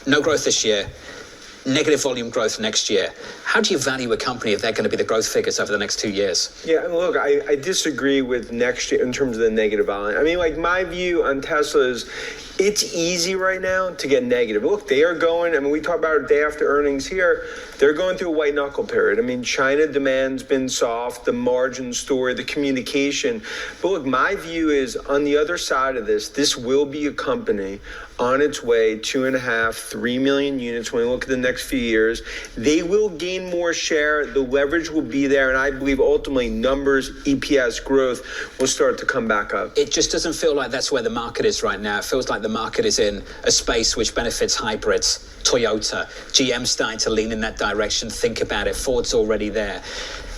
no growth this year, negative volume growth next year. How do you value a company if they're going to be the growth figures over the next 2 years? Yeah, look, I disagree with next year in terms of the negative volume. I mean, like, my view on Tesla is it's easy right now to get negative. Look, they are going, I mean, we talk about it day after earnings here, they're going through a white knuckle period. I mean, China demand's been soft, the margin story, the communication. But look, my view is on the other side of this will be a company on its way 2.5, 3 million units when we look at the next few years. They will gain more share. The leverage will be there. And I believe ultimately numbers, EPS growth will start to come back up. It just doesn't feel like that's where the market is right now. It feels like the market is in a space which benefits hybrids, Toyota, GM starting to lean in that direction. Think about it. Ford's already there.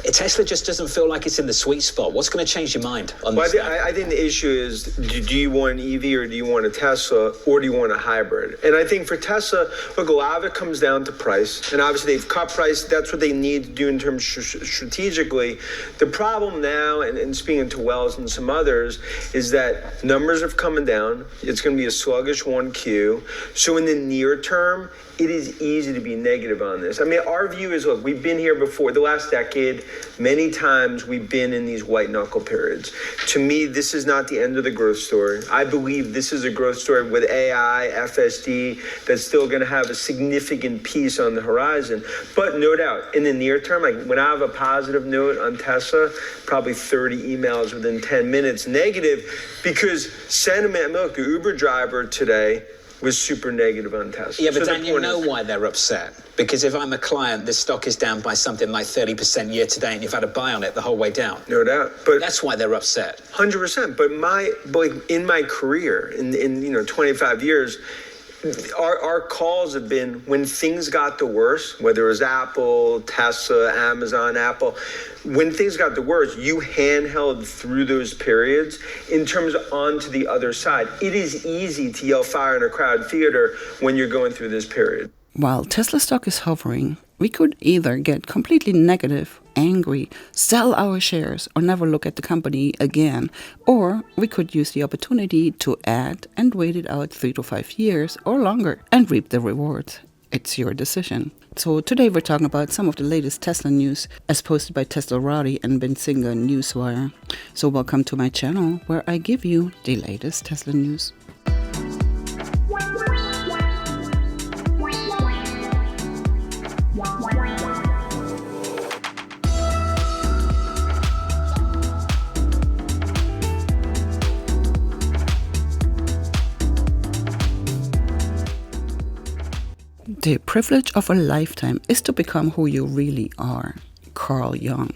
Tesla just doesn't feel like it's in the sweet spot. What's going to change your mind on this? I think the issue is, do you want an EV or do you want a Tesla or do you want a hybrid? And I think for Tesla, look, a lot of it comes down to price. And obviously they've cut price. That's what they need to do in terms strategically. The problem now, and speaking to Wells and some others, is that numbers have come down. It's going to be a sluggish 1Q. So in the near term, it is easy to be negative on this. I mean, our view is, look, we've been here before. The last decade, many times we've been in these white knuckle periods. To me, this is not the end of the growth story. I believe this is a growth story with AI, FSD, that's still going to have a significant piece on the horizon. But no doubt, in the near term, like when I have a positive note on Tesla, probably 30 emails within 10 minutes negative, because sentiment, look, the Uber driver today was super negative on Tesla. Yeah, but Dan, you know why they're upset. Because if I'm a client, the stock is down by something like 30% year to date, and you've had a buy on it the whole way down. No doubt. But that's why they're upset. 100%. But in my career, in 25 years, our calls have been when things got the worst, whether it was Apple, Tesla, Amazon, Apple, when things got the worst, you handheld through those periods in terms of onto the other side. It is easy to yell fire in a crowded theater when you're going through this period. While Tesla stock is hovering, we could either get completely negative, angry, sell our shares, or never look at the company again, or we could use the opportunity to add and wait it out 3 to 5 years or longer and reap the rewards. It's your decision. So today we're talking about some of the latest Tesla news as posted by Teslerati and Benzinga Newswire. So welcome to my channel where I give you the latest Tesla news. The privilege of a lifetime is to become who you really are. Carl Jung.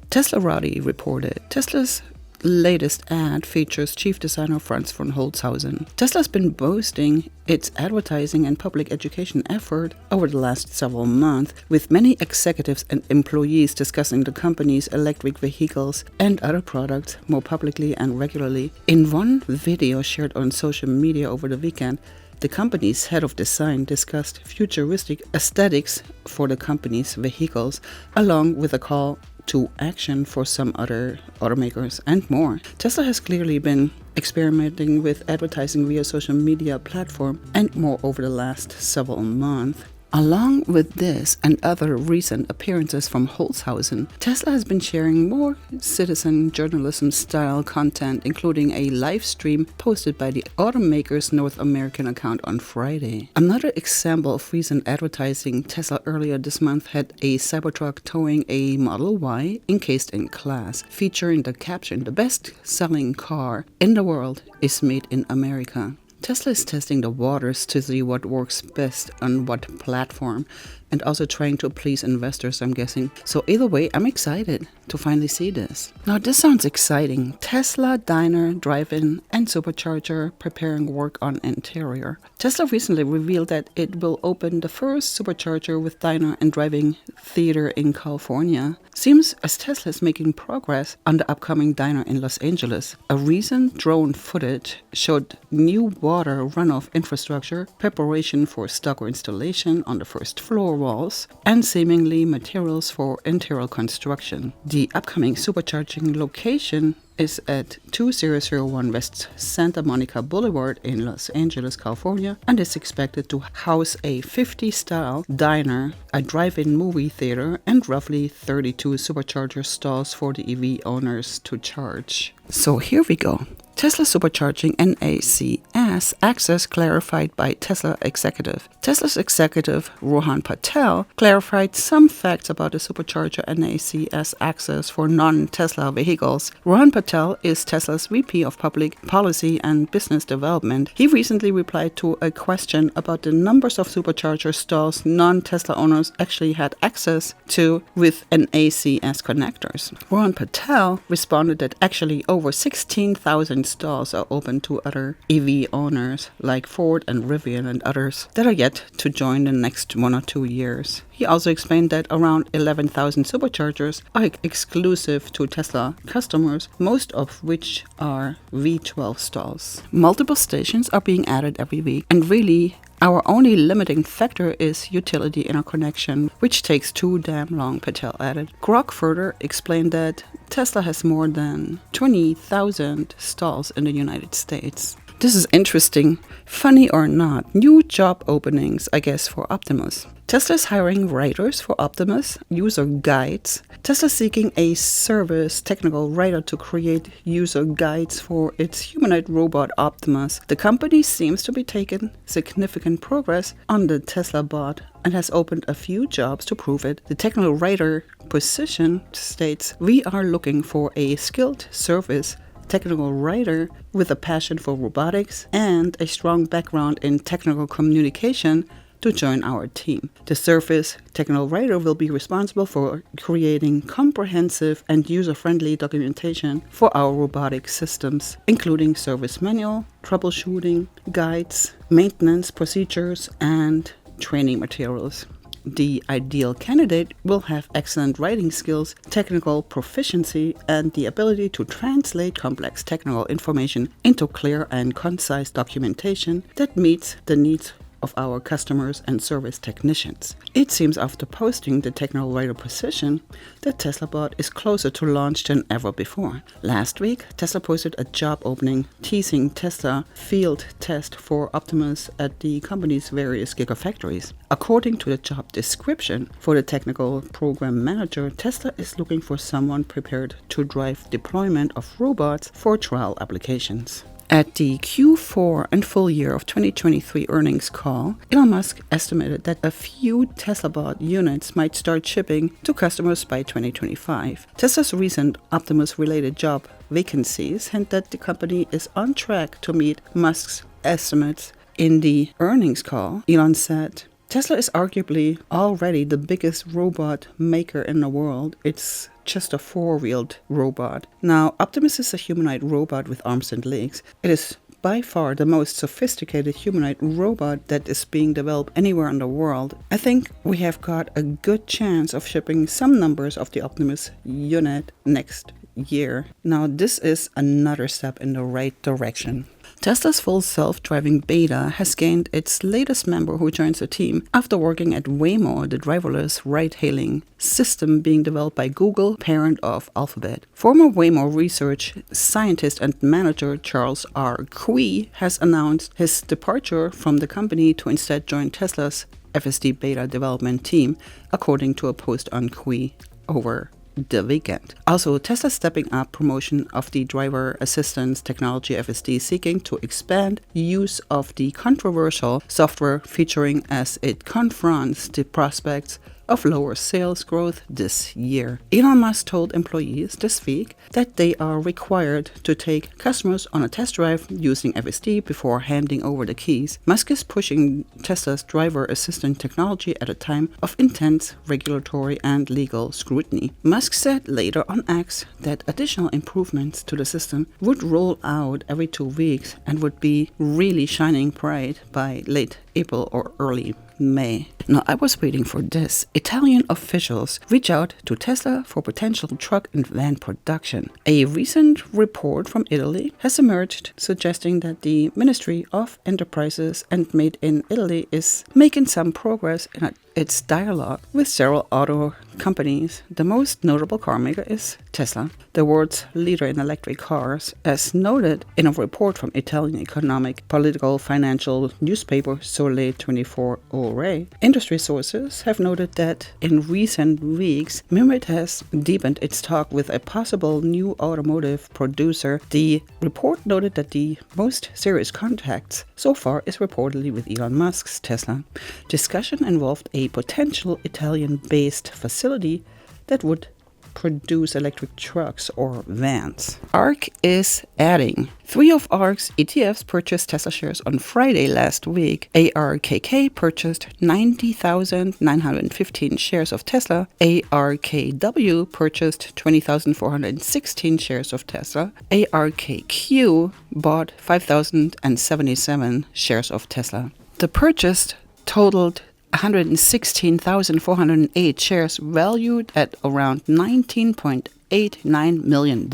Teslerati reported Tesla's latest ad features chief designer Franz von Holzhausen. Tesla's been boasting its advertising and public education effort over the last several months, with many executives and employees discussing the company's electric vehicles and other products more publicly and regularly. In one video shared on social media over the weekend, the company's head of design discussed futuristic aesthetics for the company's vehicles, along with a call to action for some other automakers and more. Tesla has clearly been experimenting with advertising via social media platform and more over the last several months. Along with this and other recent appearances from Holzhausen, Tesla has been sharing more citizen journalism style content, including a live stream posted by the automaker's North American account on Friday. Another example of recent advertising, Tesla earlier this month had a Cybertruck towing a Model Y encased in glass, featuring the caption, "The best-selling car in the world is made in America." Tesla is testing the waters to see what works best on what platform, and also trying to please investors, I'm guessing. So either way, I'm excited to finally see this. Now this sounds exciting. Tesla, diner, drive-in, and supercharger preparing work on interior. Tesla recently revealed that it will open the first supercharger with diner and driving theater in California. Seems as Tesla is making progress on the upcoming diner in Los Angeles. A recent drone footage showed new water runoff infrastructure, preparation for stucco installation on the first floor walls, and seemingly materials for interior construction. The upcoming supercharging location is at 2001 West Santa Monica Boulevard in Los Angeles, California, and is expected to house a 50-style diner, a drive-in movie theater, and roughly 32 supercharger stalls for the EV owners to charge. So here we go. Tesla Supercharging NACS access clarified by Tesla executive. Tesla's executive, Rohan Patel, clarified some facts about the Supercharger NACS access for non-Tesla vehicles. Rohan Patel is Tesla's VP of Public Policy and Business Development. He recently replied to a question about the numbers of supercharger stalls non-Tesla owners actually had access to with NACS connectors. Rohan Patel responded that actually over 16,000 stalls are open to other EV owners like Ford and Rivian and others that are yet to join the next 1 or 2 years. He also explained that around 11,000 superchargers are exclusive to Tesla customers, most of which are V12 stalls. Multiple stations are being added every week, and really our only limiting factor is utility interconnection, which takes too damn long, Patel added. Grok further explained that Tesla has more than 20,000 stalls in the United States. This is interesting. Funny or not, new job openings, I guess, for Optimus. Tesla is hiring writers for Optimus, user guides. Tesla is seeking a service technical writer to create user guides for its humanoid robot Optimus. The company seems to be taking significant progress on the teslabot and has opened a few jobs to prove it. The technical writer position states, "We are looking for a skilled service technical writer with a passion for robotics and a strong background in technical communication to join our team. The service technical writer will be responsible for creating comprehensive and user-friendly documentation for our robotic systems, including service manual, troubleshooting, guides, maintenance procedures, and training materials. The ideal candidate will have excellent writing skills, technical proficiency, and the ability to translate complex technical information into clear and concise documentation that meets the needs of our customers and service technicians." It seems after posting the technical writer position that teslabot is closer to launch than ever before. Last week, Tesla posted a job opening teasing Tesla field test for Optimus at the company's various gigafactories. According to the job description for the technical program manager, Tesla is looking for someone prepared to drive deployment of robots for trial applications. At the Q4 and full year of 2023 earnings call, Elon Musk estimated that a few teslabot units might start shipping to customers by 2025. Tesla's recent Optimus-related job vacancies hint that the company is on track to meet Musk's estimates. In the earnings call, Elon said, "Tesla is arguably already the biggest robot maker in the world. It's just a four-wheeled robot. Now, Optimus is a humanoid robot with arms and legs. It is by far the most sophisticated humanoid robot that is being developed anywhere in the world. I think we have got a good chance of shipping some numbers of the Optimus unit next year." Now, this is another step in the right direction. Tesla's full self-driving beta has gained its latest member who joins the team after working at Waymo, the driverless ride-hailing system being developed by Google, parent of Alphabet. Former Waymo research scientist and manager Charles R. Cui has announced his departure from the company to instead join Tesla's FSD beta development team, according to a post on Cui over the weekend. Also, Tesla stepping up promotion of the driver assistance technology FSD, seeking to expand use of the controversial software featuring as it confronts the prospects of lower sales growth this year. Elon Musk told employees this week that they are required to take customers on a test drive using FSD before handing over the keys. Musk is pushing Tesla's driver assistant technology at a time of intense regulatory and legal scrutiny. Musk said later on X that additional improvements to the system would roll out every 2 weeks and would be really shining bright by late April or early May. Now, I was waiting for this. Italian officials reach out to Tesla for potential truck and van production. A recent report from Italy has emerged suggesting that the Ministry of Enterprises and Made in Italy is making some progress in its dialogue with several auto companies. The most notable car maker is Tesla, the world's leader in electric cars, as noted in a report from Italian economic, political, financial newspaper Sole 24 Ore. Industry sources have noted that in recent weeks, Mimet has deepened its talk with a possible new automotive producer. The report noted that the most serious contacts so far is reportedly with Elon Musk's Tesla. Discussion involved a potential Italian-based facility that would produce electric trucks or vans. ARK is adding. 3 of ARK's ETFs purchased Tesla shares on Friday last week. ARKK purchased 90,915 shares of Tesla. ARKW purchased 20,416 shares of Tesla. ARKQ bought 5,077 shares of Tesla. The purchase totaled 116,408 shares valued at around $19.89 million.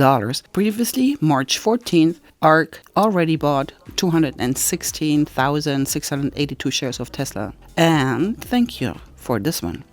Previously, March 14th, ARK already bought 216,682 shares of Tesla. And thank you for this one.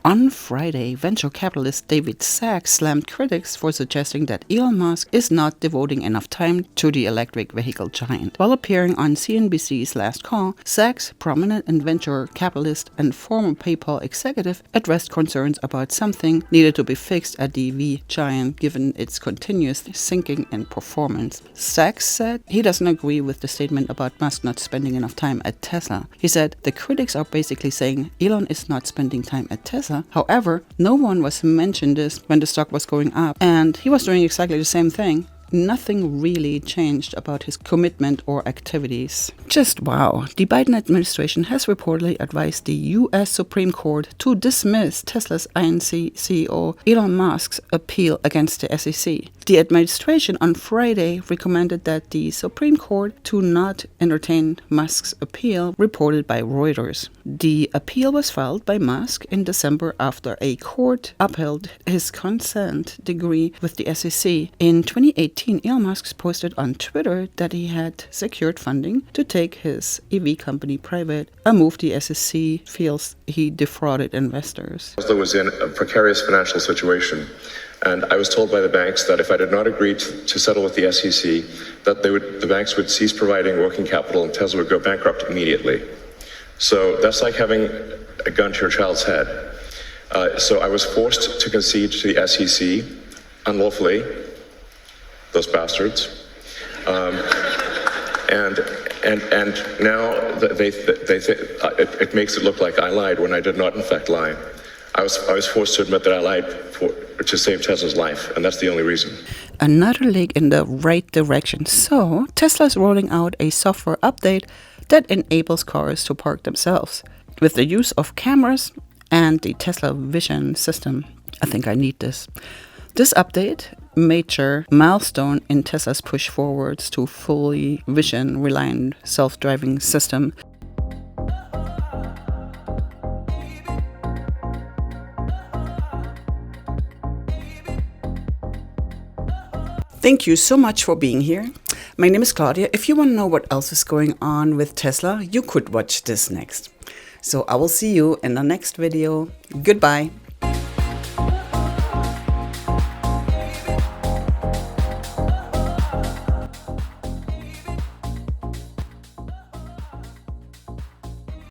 On Friday, venture capitalist David Sachs slammed critics for suggesting that Elon Musk is not devoting enough time to the electric vehicle giant. While appearing on CNBC's Last Call, Sachs, prominent venture capitalist and former PayPal executive, addressed concerns about something needed to be fixed at the EV giant given its continuous sinking in performance. Sachs said he doesn't agree with the statement about Musk not spending enough time at Tesla. He said the critics are basically saying Elon is not spending time at Tesla. However, no one was mentioned this when the stock was going up, and he was doing exactly the same thing. Nothing really changed about his commitment or activities. Just wow. The Biden administration has reportedly advised the U.S. Supreme Court to dismiss Tesla's Inc. CEO Elon Musk's appeal against the SEC. The administration on Friday recommended that the Supreme Court to not entertain Musk's appeal, reported by Reuters. The appeal was filed by Musk in December after a court upheld his consent decree with the SEC. In 2018, Elon Musk posted on Twitter that he had secured funding to take his EV company private, a move the SEC feels he defrauded investors. Tesla was in a precarious financial situation, and I was told by the banks that if I did not agree to settle with the SEC, that the banks would cease providing working capital and Tesla would go bankrupt immediately. So that's like having a gun to your child's head. So I was forced to concede to the SEC unlawfully. Those bastards, and now it makes it look like I lied when I did not in fact lie. I was forced to admit that I lied to save Tesla's life, and that's the only reason. Another leg in the right direction. So Tesla is rolling out a software update that enables cars to park themselves with the use of cameras and the Tesla Vision system. I think I need this. This update, major milestone in Tesla's push forwards to fully vision-reliant self-driving system. Thank you so much for being here. My name is Claudia. If you want to know what else is going on with Tesla, you could watch this next. So I will see you in the next video. Goodbye.